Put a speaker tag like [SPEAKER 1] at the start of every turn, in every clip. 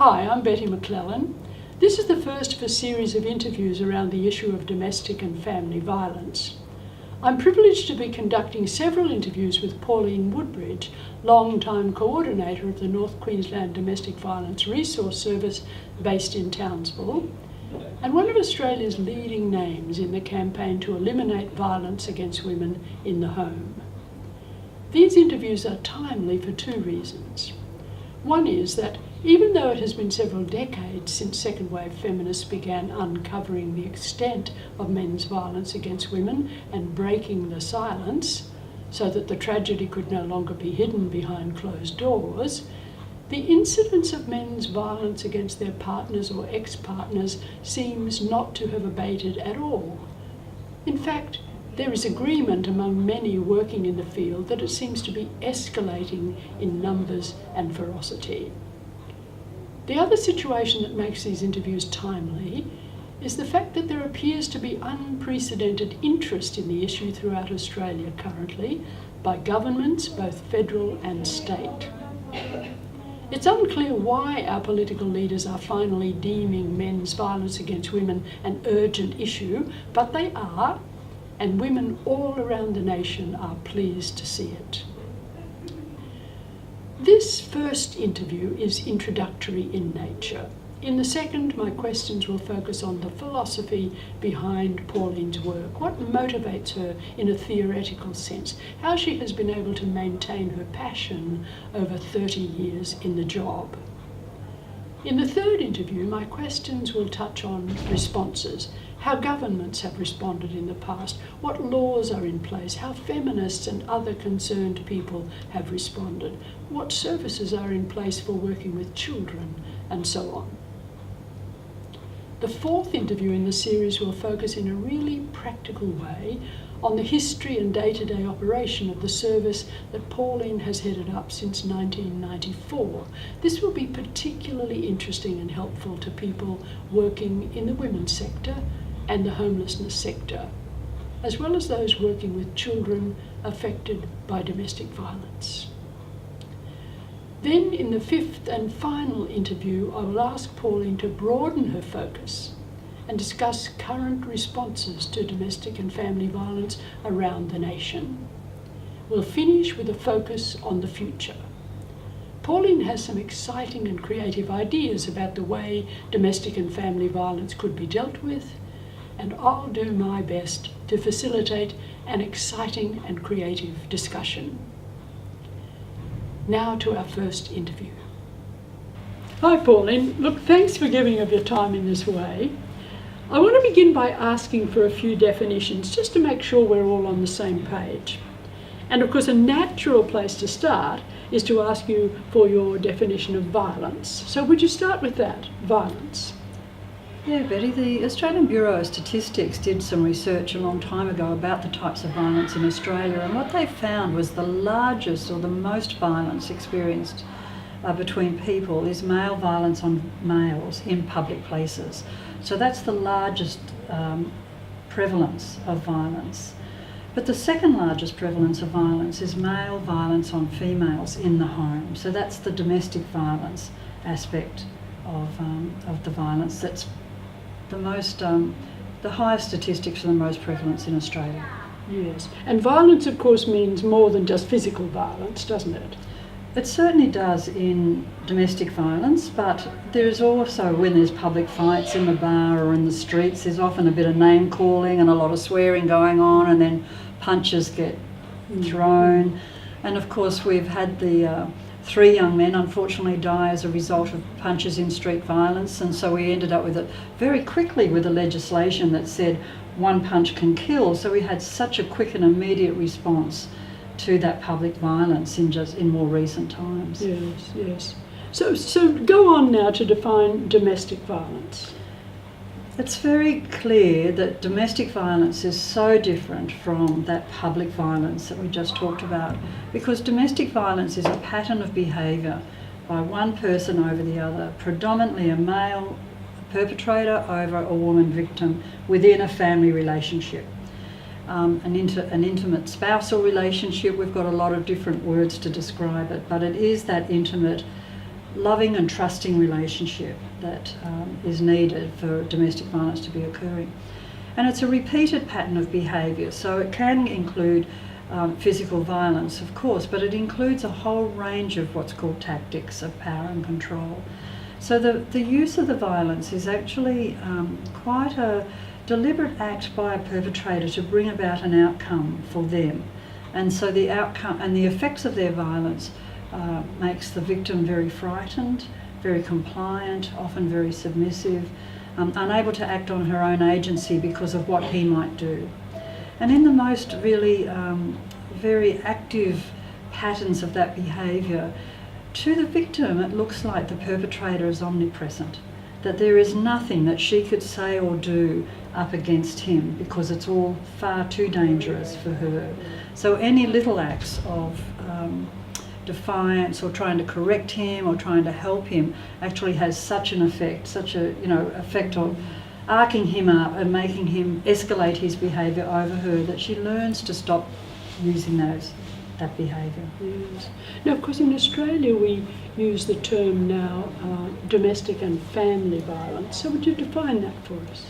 [SPEAKER 1] Hi, I'm Betty McClellan. This is the first of a series of interviews around the issue of domestic and family violence. I'm privileged to be conducting several interviews with Pauline Woodbridge, long-time coordinator of the North Queensland Domestic Violence Resource Service based in Townsville, and one of Australia's leading names in the campaign to eliminate violence against women in the home. These interviews are timely for two reasons. One is that even though it has been several decades since second-wave feminists began uncovering the extent of men's violence against women and breaking the silence so that the tragedy could no longer be hidden behind closed doors, the incidence of men's violence against their partners or ex-partners seems not to have abated at all. In fact, there is agreement among many working in the field that it seems to be escalating in numbers and ferocity. The other situation that makes these interviews timely is the fact that there appears to be unprecedented interest in the issue throughout Australia currently by governments, both federal and state. It's unclear why our political leaders are finally deeming men's violence against women an urgent issue, but they are, and women all around the nation are pleased to see it. This first interview is introductory in nature. In the second, my questions will focus on the philosophy behind Pauline's work, what motivates her in a theoretical sense, how she has been able to maintain her passion over 30 years in the job. In the third interview, my questions will touch on responses, how governments have responded in the past, what laws are in place, how feminists and other concerned people have responded, what services are in place for working with children, and so on. The fourth interview in the series will focus in a really practical way on the history and day-to-day operation of the service that Pauline has headed up since 1994. This will be particularly interesting and helpful to people working in the women's sector and the homelessness sector, as well as those working with children affected by domestic violence. Then, in the fifth and final interview, I will ask Pauline to broaden her focus and discuss current responses to domestic and family violence around the nation. We'll finish with a focus on the future. Pauline has some exciting and creative ideas about the way domestic and family violence could be dealt with, and I'll do my best to facilitate an exciting and creative discussion. Now to our first interview. Hi Pauline, look, thanks for giving of your time in this way. I want to begin by asking for a few definitions just to make sure we're all on the same page. And of course a natural place to start is to ask you for your definition of violence. So would you start with that, violence?
[SPEAKER 2] Yeah, Betty, the Australian Bureau of Statistics did some research a long time ago about the types of violence in Australia, and what they found was the largest or the most violence experienced between people is male violence on males in public places. So that's the largest prevalence of violence. But the second largest prevalence of violence is male violence on females in the home. So that's the domestic violence aspect of the violence that's the highest statistics for the most prevalence in Australia.
[SPEAKER 1] Yes, and violence of course means more than just physical violence, doesn't it?
[SPEAKER 2] It certainly does in domestic violence, but there's also, when there's public fights in the bar or in the streets, there's often a bit of name calling and a lot of swearing going on, and then punches get thrown. And of course we've had the 3 young men unfortunately die as a result of punches in street violence, and so we ended up with it very quickly with a legislation that said 1 punch can kill. So we had such a quick and immediate response to that public violence in more recent times.
[SPEAKER 1] Yes, yes. So go on now to define domestic violence.
[SPEAKER 2] It's very clear that domestic violence is so different from that public violence that we just talked about, because domestic violence is a pattern of behaviour by one person over the other, predominantly a male perpetrator over a woman victim within a family relationship. An intimate spousal relationship, we've got a lot of different words to describe it, but it is that intimate loving and trusting relationship that is needed for domestic violence to be occurring. And it's a repeated pattern of behaviour, so it can include physical violence, of course, but it includes a whole range of what's called tactics of power and control. So the use of the violence is actually quite a deliberate act by a perpetrator to bring about an outcome for them. And so the outcome and the effects of their violence makes the victim very frightened, very compliant, often very submissive, unable to act on her own agency because of what he might do. And in the most really very active patterns of that behaviour, to the victim it looks like the perpetrator is omnipresent, that there is nothing that she could say or do up against him because it's all far too dangerous for her. So any little acts of defiance or trying to correct him or trying to help him actually has such an effect, such a effect of arcing him up and making him escalate his behaviour over her, that she learns to stop using that behaviour.
[SPEAKER 1] Yes. Now, of course, in Australia we use the term now domestic and family violence. So would you define that for us?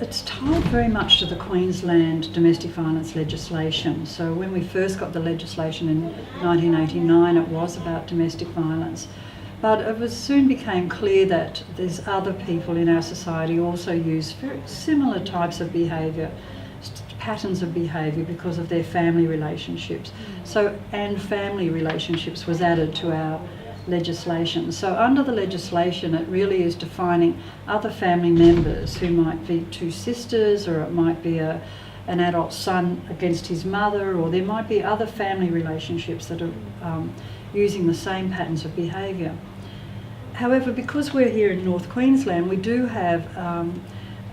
[SPEAKER 2] It's tied very much to the Queensland domestic violence legislation. So when we first got the legislation in 1989, it was about domestic violence. But it soon became clear that there's other people in our society also use very similar types of behaviour, patterns of behaviour because of their family relationships. So, and family relationships was added to our legislation. So under the legislation it really is defining other family members who might be two sisters, or it might be an adult son against his mother, or there might be other family relationships that are using the same patterns of behaviour. However, because we're here in North Queensland, we do have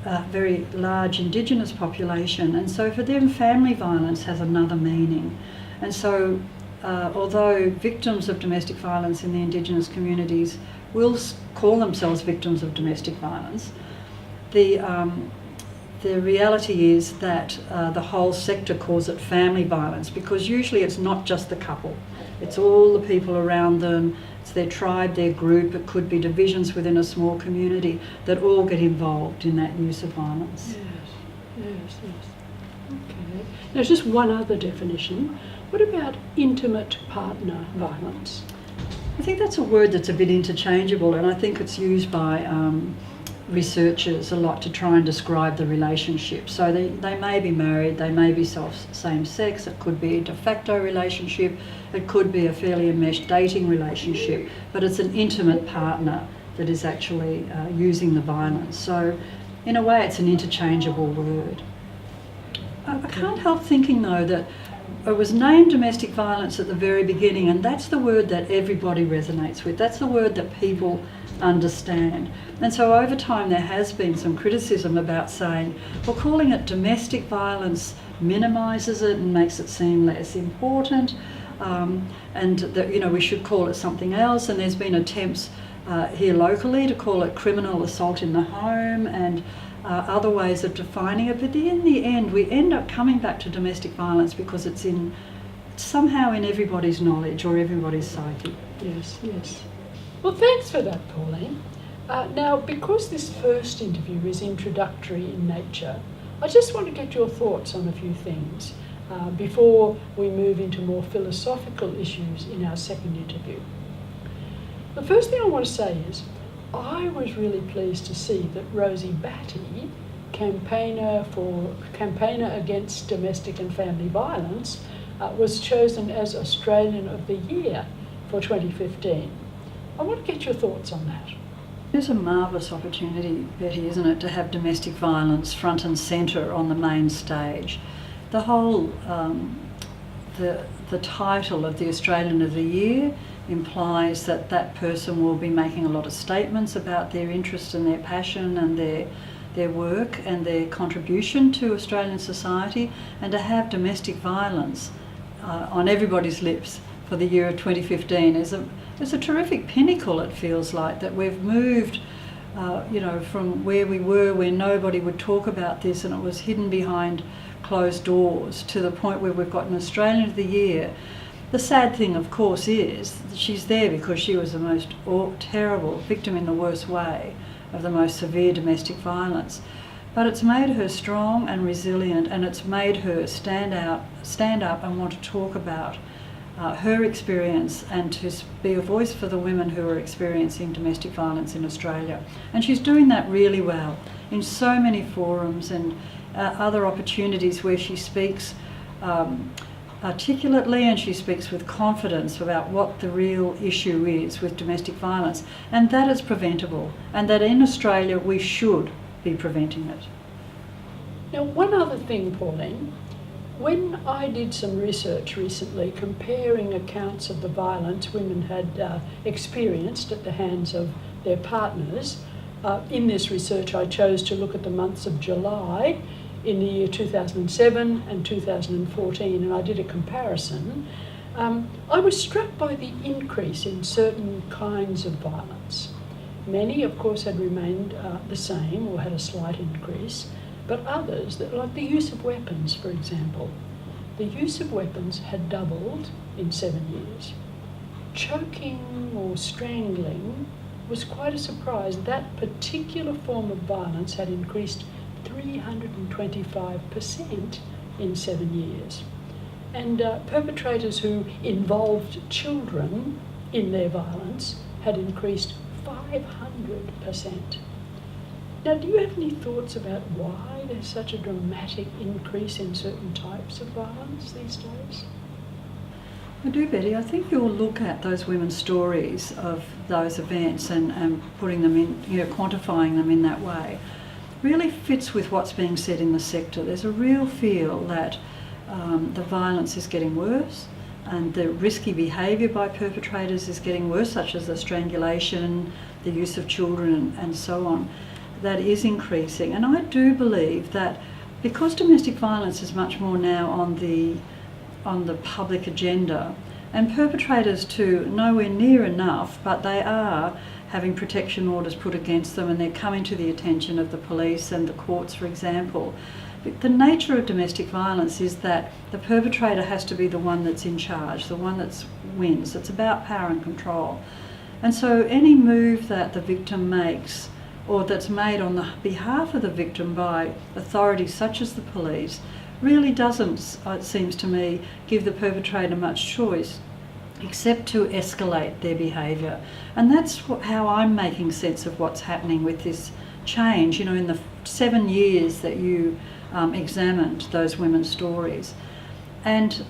[SPEAKER 2] a very large Indigenous population, and so for them family violence has another meaning. And so although victims of domestic violence in the Indigenous communities will call themselves victims of domestic violence, the reality is that the whole sector calls it family violence, because usually it's not just the couple, it's all the people around them, it's their tribe, their group, it could be divisions within a small community that all get involved in that use of violence.
[SPEAKER 1] Yes. Okay. There's just one other definition. What about intimate partner violence?
[SPEAKER 2] I think that's a word that's a bit interchangeable, and I think it's used by researchers a lot to try and describe the relationship. So they may be married, they may be same sex, it could be a de facto relationship, it could be a fairly enmeshed dating relationship, but it's an intimate partner that is actually using the violence. So in a way it's an interchangeable word. I can't help thinking though that it was named domestic violence at the very beginning, and that's the word that everybody resonates with. That's the word that people understand. And so over time there has been some criticism about saying, well, calling it domestic violence minimises it and makes it seem less important, and that we should call it something else. And there's been attempts here locally to call it criminal assault in the home and other ways of defining it, but in the end we end up coming back to domestic violence because it's somehow in everybody's knowledge or everybody's psyche.
[SPEAKER 1] Yes. Well, thanks for that, Pauline. Now, because this first interview is introductory in nature, I just want to get your thoughts on a few things before we move into more philosophical issues in our second interview. The first thing I want to say is I was really pleased to see that Rosie Batty, campaigner against domestic and family violence, was chosen as Australian of the Year for 2015. I want to get your thoughts on that.
[SPEAKER 2] It's a marvellous opportunity, Betty, isn't it, to have domestic violence front and centre on the main stage. The whole, the title of the Australian of the Year implies that that person will be making a lot of statements about their interest and their passion and their work and their contribution to Australian society, and to have domestic violence on everybody's lips for the year of 2015 is a terrific pinnacle. It feels like that we've moved from where we were, where nobody would talk about this and it was hidden behind closed doors, to the point where we've got an Australian of the Year The sad thing, of course, is that she's there because she was the most terrible victim in the worst way of the most severe domestic violence. But it's made her strong and resilient, and it's made her stand up and want to talk about her experience and to be a voice for the women who are experiencing domestic violence in Australia. And she's doing that really well in so many forums and other opportunities where she speaks articulately and she speaks with confidence about what the real issue is with domestic violence, and that is preventable, and that in Australia we should be preventing it.
[SPEAKER 1] Now, one other thing, Pauline, when I did some research recently comparing accounts of the violence women had experienced at the hands of their partners, in this research I chose to look at the months of July in the year 2007 and 2014, and I did a comparison. I was struck by the increase in certain kinds of violence. Many, of course, had remained the same or had a slight increase, but others, like the use of weapons, for example. The use of weapons had doubled in 7 years. Choking or strangling was quite a surprise. That particular form of violence had increased 325% in 7 years. And perpetrators who involved children in their violence had increased 500%. Now, do you have any thoughts about why there's such a dramatic increase in certain types of violence these days?
[SPEAKER 2] I do, Betty. I think you'll look at those women's stories of those events and putting them in, quantifying them in that way, really fits with what's being said in the sector. There's a real feel that the violence is getting worse and the risky behaviour by perpetrators is getting worse, such as the strangulation, the use of children and so on. That is increasing. And I do believe that because domestic violence is much more now on the public agenda, and perpetrators too nowhere near enough, but they are having protection orders put against them and they're coming to the attention of the police and the courts, for example. The nature of domestic violence is that the perpetrator has to be the one that's in charge, the one that wins. It's about power and control. And so any move that the victim makes or that's made on the behalf of the victim by authorities such as the police really doesn't, it seems to me, give the perpetrator much choice except to escalate their behaviour. And that's how I'm making sense of what's happening with this change, in the 7 years that you examined those women's stories. And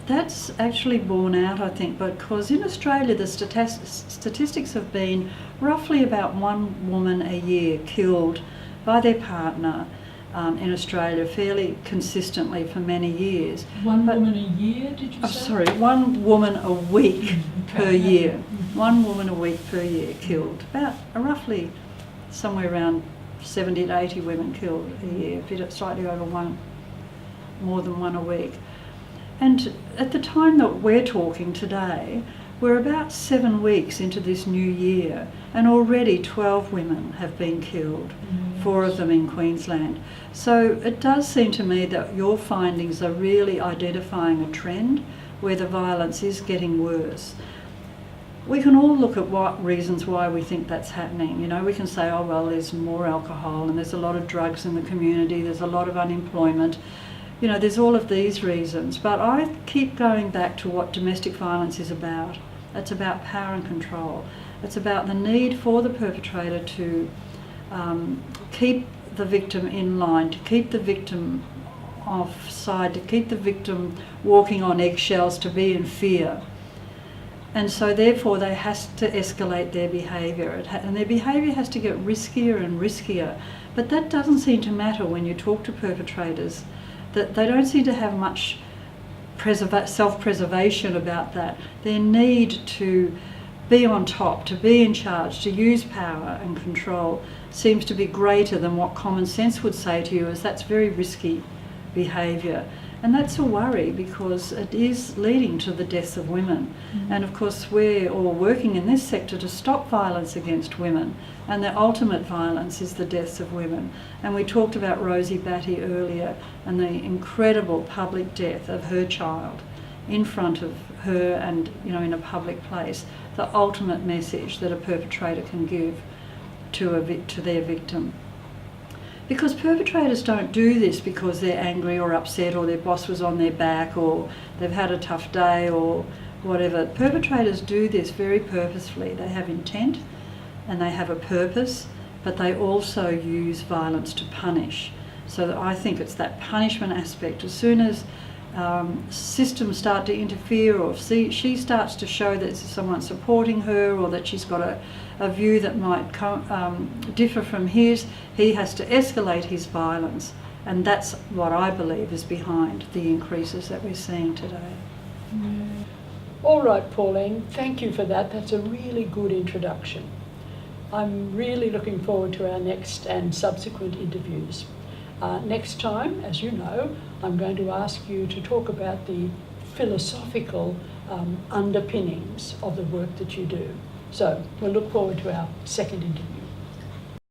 [SPEAKER 2] that's actually borne out, I think, because in Australia the statistics have been roughly about 1 woman a year killed by their partner in Australia fairly consistently for many years.
[SPEAKER 1] One woman a year, did you say?
[SPEAKER 2] Sorry, 1 woman a week per year. 1 woman a week per year killed. About roughly somewhere around 70 to 80 women killed a year, slightly over 1, more than 1 a week. And at the time that we're talking today, we're about 7 weeks into this new year, and already 12 women have been killed, 4 of them in Queensland. So it does seem to me that your findings are really identifying a trend where the violence is getting worse. We can all look at what reasons why we think that's happening. We can say, oh well, there's more alcohol and there's a lot of drugs in the community, there's a lot of unemployment. There's all of these reasons, but I keep going back to what domestic violence is about. It's about power and control. It's about the need for the perpetrator to keep the victim in line, to keep the victim offside, to keep the victim walking on eggshells, to be in fear. And so therefore they have to escalate their behaviour, and their behaviour has to get riskier and riskier. But that doesn't seem to matter when you talk to perpetrators. That they don't seem to have much self-preservation about that. Their need to be on top, to be in charge, to use power and control seems to be greater than what common sense would say to you, as that's very risky behaviour. And that's a worry because it is leading to the deaths of women. And of course we're all working in this sector to stop violence against women, and the ultimate violence is the deaths of women. And we talked about Rosie Batty earlier and the incredible public death of her child in front of her and, you know, in a public place, the ultimate message that a perpetrator can give to their victim. Because perpetrators don't do this because they're angry or upset or their boss was on their back or they've had a tough day or whatever. Perpetrators do this very purposefully. They have intent and they have a purpose, but they also use violence to punish. So I think it's that punishment aspect. As soon as systems start to interfere or she starts to show that there's someone supporting her or that she's got a view that might differ from his, he has to escalate his violence. And that's what I believe is behind the increases that we're seeing today.
[SPEAKER 1] All right, Pauline, thank you for that. That's a really good introduction. I'm really looking forward to our next and subsequent interviews. Next time, as you know, I'm going to ask you to talk about the philosophical underpinnings of the work that you do. So we'll look forward to our second interview.